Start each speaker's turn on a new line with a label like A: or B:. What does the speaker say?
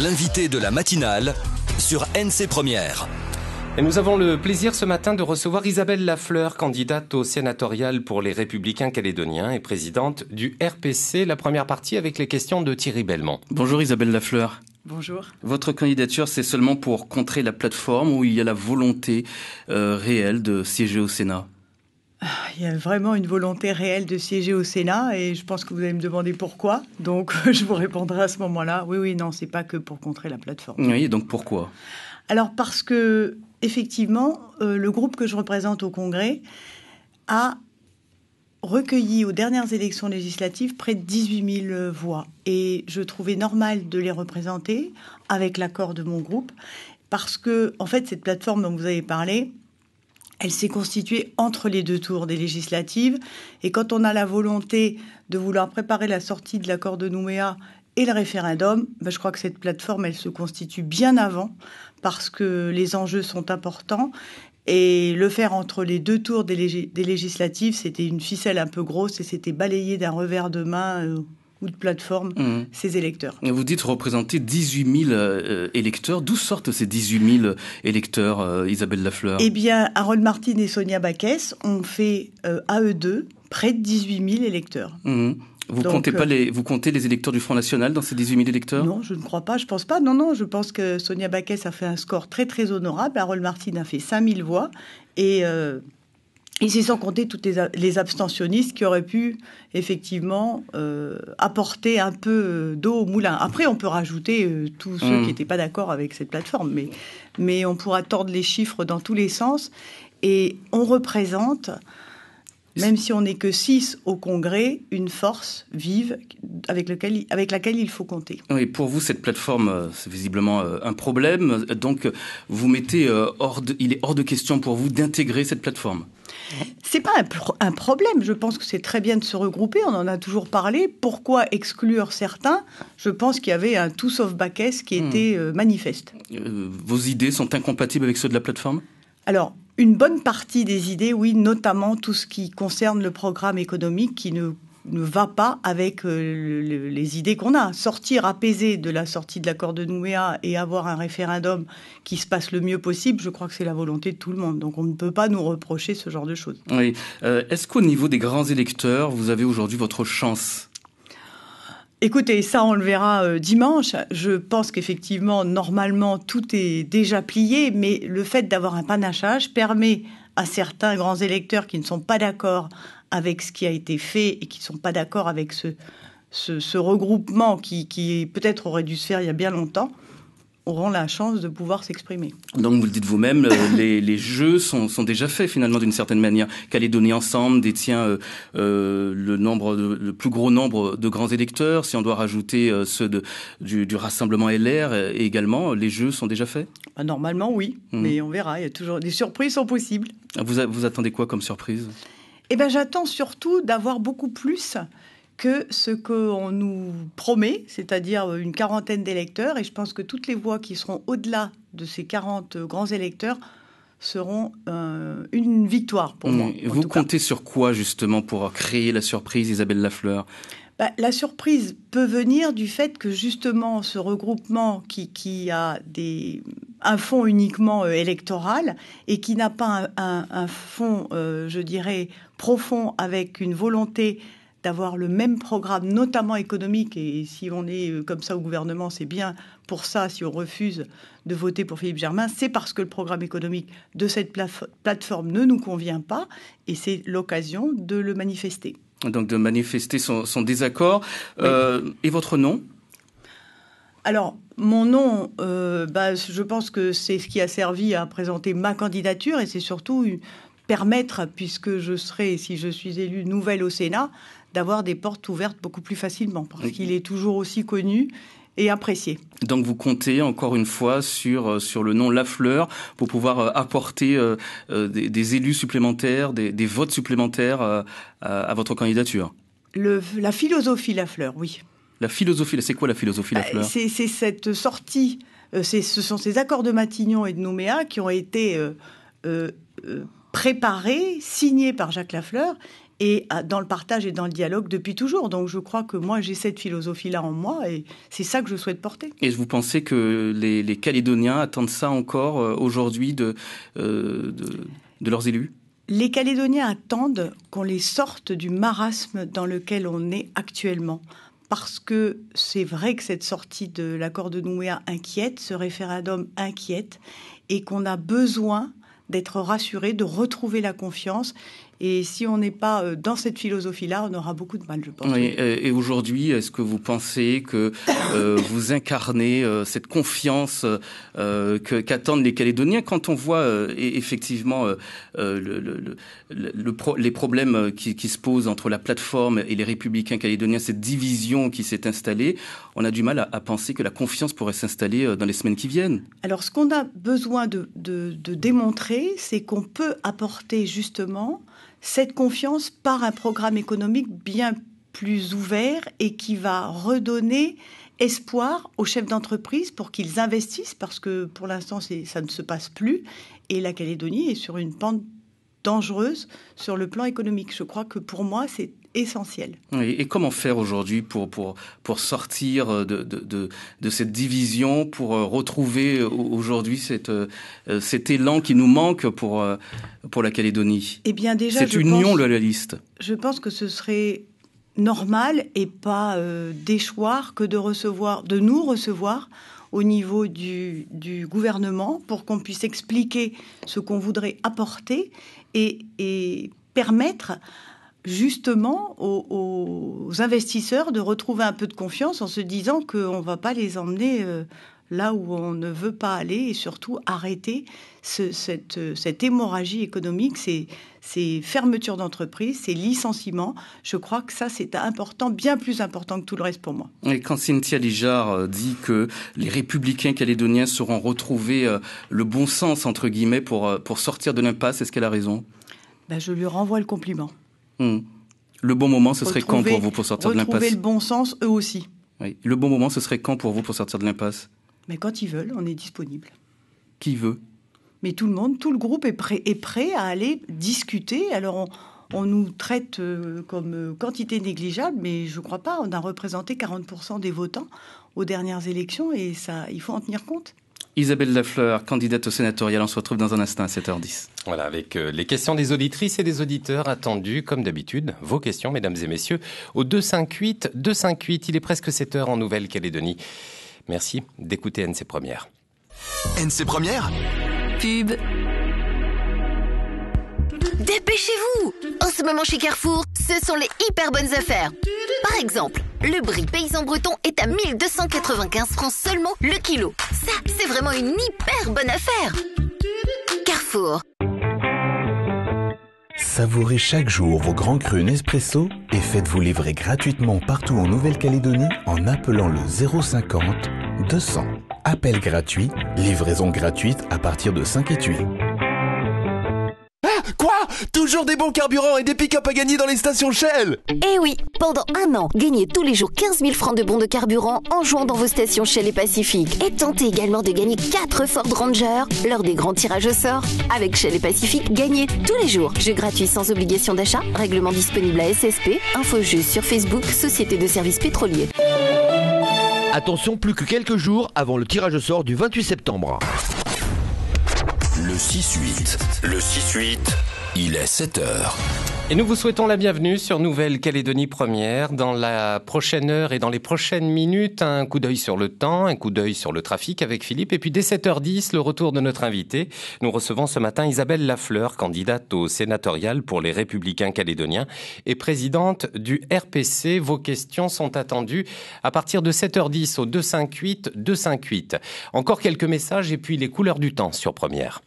A: L'invité de la matinale sur NC Première.
B: Et nous avons le plaisir ce matin de recevoir Isabelle Lafleur, candidate au sénatorial pour les Républicains calédoniens et présidente du RPC. La première partie avec les questions de Thierry Belmont.
C: Bonjour Isabelle Lafleur.
D: Bonjour.
C: Votre candidature, c'est seulement pour contrer la plateforme ou il y a la volonté réelle de siéger au Sénat ?
D: Il y a vraiment une volonté réelle de siéger au Sénat et je pense que vous allez me demander pourquoi. Donc je vous répondrai à ce moment-là. Oui, non, c'est pas que pour contrer la plateforme.
C: Oui, donc pourquoi ?
D: Alors parce que, effectivement, le groupe que je représente au Congrès a recueilli aux dernières élections législatives près de 18 000 voix. Et je trouvais normal de les représenter avec l'accord de mon groupe parce que, en fait, cette plateforme dont vous avez parlé, elle s'est constituée entre les deux tours des législatives. Et quand on a la volonté de vouloir préparer la sortie de l'accord de Nouméa et le référendum, je crois que cette plateforme, elle se constitue bien avant parce que les enjeux sont importants. Et le faire entre les deux tours des législatives, c'était une ficelle un peu grosse et c'était balayer d'un revers de main ou de plateforme ces électeurs.
C: Vous dites représenter 18 000 électeurs. D'où sortent ces 18 000 électeurs, Isabelle Lafleur ?
D: Eh bien, Harold Martin et Sonia Backès ont fait à eux deux près de 18 000 électeurs.
C: Vous comptez les électeurs du Front National dans ces 18 000 électeurs ?
D: Non, je ne crois pas, je pense pas. Non, je pense que Sonia Backès a fait un score très très honorable. Harold Martin a fait 5 000 voix et c'est sans compter toutes les abstentionnistes qui auraient pu effectivement apporter un peu d'eau au moulin. Après, on peut rajouter tous ceux qui n'étaient pas d'accord avec cette plateforme, mais on pourra tordre les chiffres dans tous les sens et on représente, même si on n'est que 6 au Congrès, une force vive avec laquelle il faut compter.
C: Oui, pour vous, cette plateforme, c'est visiblement un problème. Donc, vous mettez il est hors de question pour vous d'intégrer cette plateforme.
D: C'est pas un problème. Je pense que c'est très bien de se regrouper. On en a toujours parlé. Pourquoi exclure certains ? Je pense qu'il y avait un tout sauf Backès qui était manifeste.
C: Vos idées sont incompatibles avec ceux de la plateforme ?
D: Alors, une bonne partie des idées, oui, notamment tout ce qui concerne le programme économique qui ne va pas avec les idées qu'on a. Sortir apaisé de la sortie de l'accord de Nouméa et avoir un référendum qui se passe le mieux possible, je crois que c'est la volonté de tout le monde. Donc on ne peut pas nous reprocher ce genre de choses.
C: Oui. Est-ce qu'au niveau des grands électeurs, vous avez aujourd'hui votre chance ?
D: Écoutez, ça on le verra dimanche. Je pense qu'effectivement, normalement, tout est déjà plié, mais le fait d'avoir un panachage permet à certains grands électeurs qui ne sont pas d'accord avec ce qui a été fait et qui ne sont pas d'accord avec ce regroupement qui peut-être aurait dû se faire il y a bien longtemps, auront la chance de pouvoir s'exprimer.
C: Donc vous le dites vous-même, les jeux sont déjà faits finalement d'une certaine manière. Calédonie Ensemble détient le plus gros nombre de grands électeurs. Si on doit rajouter ceux du Rassemblement LR également, les jeux sont déjà faits ?
D: Normalement oui, mais on verra. Il y a toujours des surprises sont possibles.
C: Vous attendez quoi comme surprise ?
D: Eh bien, j'attends surtout d'avoir beaucoup plus que ce qu'on nous promet, c'est-à-dire une quarantaine d'électeurs. Et je pense que toutes les voix qui seront au-delà de ces 40 grands électeurs seront une victoire pour moi.
C: Vous comptez sur quoi, justement, pour créer la surprise, Isabelle Lafleur ?
D: La surprise peut venir du fait que, justement, ce regroupement qui a un fond uniquement électoral et qui n'a pas un fond, je dirais, profond avec une volonté d'avoir le même programme, notamment économique. Et si on est comme ça au gouvernement, c'est bien pour ça, si on refuse de voter pour Philippe Germain, c'est parce que le programme économique de cette plateforme ne nous convient pas et c'est l'occasion de le manifester.
C: Donc de manifester son désaccord. Oui. Et votre nom ?
D: Alors, mon nom, je pense que c'est ce qui a servi à présenter ma candidature et c'est surtout permettre, puisque je serai, si je suis élue nouvelle au Sénat, d'avoir des portes ouvertes beaucoup plus facilement, parce qu'il est toujours aussi connu et apprécié.
C: Donc vous comptez encore une fois sur le nom Lafleur pour pouvoir apporter des élus supplémentaires, des votes supplémentaires à votre candidature.
D: La philosophie Lafleur, oui.
C: La philosophie, c'est quoi la philosophie Lafleur ?
D: C'est cette sortie, ce sont ces accords de Matignon et de Nouméa qui ont été préparés, signés par Jacques Lafleur et dans le partage et dans le dialogue depuis toujours. Donc je crois que moi, j'ai cette philosophie-là en moi et c'est ça que je souhaite porter.
C: Et vous pensez que les Calédoniens attendent ça encore aujourd'hui de leurs élus ?
D: Les Calédoniens attendent qu'on les sorte du marasme dans lequel on est actuellement. Parce que c'est vrai que cette sortie de l'accord de Nouméa inquiète, ce référendum inquiète, et qu'on a besoin d'être rassuré, de retrouver la confiance. Et si on n'est pas dans cette philosophie-là, on aura beaucoup de mal, je pense.
C: Oui, et aujourd'hui, est-ce que vous pensez que vous incarnez cette confiance qu'attendent les Calédoniens quand on voit effectivement les problèmes qui se posent entre la plateforme et les Républicains calédoniens, cette division qui s'est installée? On a du mal à penser que la confiance pourrait s'installer dans les semaines qui viennent.
D: Alors, ce qu'on a besoin de démontrer, c'est qu'on peut apporter justement cette confiance par un programme économique bien plus ouvert et qui va redonner espoir aux chefs d'entreprise pour qu'ils investissent, parce que pour l'instant, ça ne se passe plus. Et la Calédonie est sur une pente dangereuse sur le plan économique. Je crois que pour moi, c'est essentiel.
C: Oui, et comment faire aujourd'hui pour sortir de cette division, pour retrouver aujourd'hui cet élan qui nous manque pour la Calédonie?
D: Eh bien déjà,
C: cette union loyaliste.
D: Je pense que ce serait normal et pas déchoir que de nous recevoir au niveau du gouvernement pour qu'on puisse expliquer ce qu'on voudrait apporter et permettre justement aux investisseurs de retrouver un peu de confiance en se disant qu'on ne va pas les emmener là où on ne veut pas aller et surtout arrêter cette hémorragie économique, ces fermetures d'entreprises, ces licenciements. Je crois que ça, c'est important, bien plus important que tout le reste pour moi.
C: Et quand Cynthia Lijard dit que les républicains calédoniens sauront retrouver le bon sens, entre guillemets, pour sortir de l'impasse, est-ce qu'elle a raison?
D: Je lui renvoie le compliment.
C: Le bon moment, ce serait quand pour vous pour sortir de l'impasse?
D: Retrouver le bon sens, eux aussi.
C: Oui. Le bon moment, ce serait quand pour vous pour sortir de l'impasse?
D: Mais quand ils veulent, on est disponible.
C: Qui veut?
D: Mais tout le monde, tout le groupe est prêt à aller discuter. Alors on nous traite comme quantité négligeable, mais je ne crois pas. On a représenté 40% des votants aux dernières élections et ça, il faut en tenir compte.
C: Isabelle Lafleur, candidate au sénatorial, on se retrouve dans un instant à 7h10.
B: Voilà, avec les questions des auditrices et des auditeurs attendues, comme d'habitude. Vos questions, mesdames et messieurs, au 258. Il est presque 7h en Nouvelle-Calédonie. Merci d'écouter NC Première.
A: NC Première ?
E: Pub. Dépêchez-vous! En ce moment chez Carrefour, ce sont les hyper bonnes affaires. Par exemple, le brie paysan breton est à 1295 francs seulement le kilo. Ça, c'est vraiment une hyper bonne affaire. Carrefour.
F: Savourez chaque jour vos grands crus Nespresso et faites-vous livrer gratuitement partout en Nouvelle-Calédonie en appelant le 050 200. Appel gratuit, livraison gratuite à partir de 5 étuis.
G: Ah, quoi? Toujours des bons carburants et des pick-up à gagner dans les stations Shell?
E: Eh oui, pendant un an, gagnez tous les jours 15 000 francs de bons de carburant en jouant dans vos stations Shell et Pacifique. Et tentez également de gagner 4 Ford Ranger lors des grands tirages au sort. Avec Shell et Pacifique, gagnez tous les jours. Jeu gratuit sans obligation d'achat, règlement disponible à SSP, info jeux sur Facebook, Société de services pétroliers.
G: Attention, plus que quelques jours avant le tirage au sort du 28 septembre.
A: Le 6-8, il est 7h.
B: Et nous vous souhaitons la bienvenue sur Nouvelle-Calédonie Première. Dans la prochaine heure et dans les prochaines minutes, un coup d'œil sur le temps, un coup d'œil sur le trafic avec Philippe. Et puis dès 7h10, le retour de notre invité. Nous recevons ce matin Isabelle Lafleur, candidate au sénatorial pour les Républicains calédoniens et présidente du RPC. Vos questions sont attendues à partir de 7h10 au 258. Encore quelques messages et puis les couleurs du temps sur Première.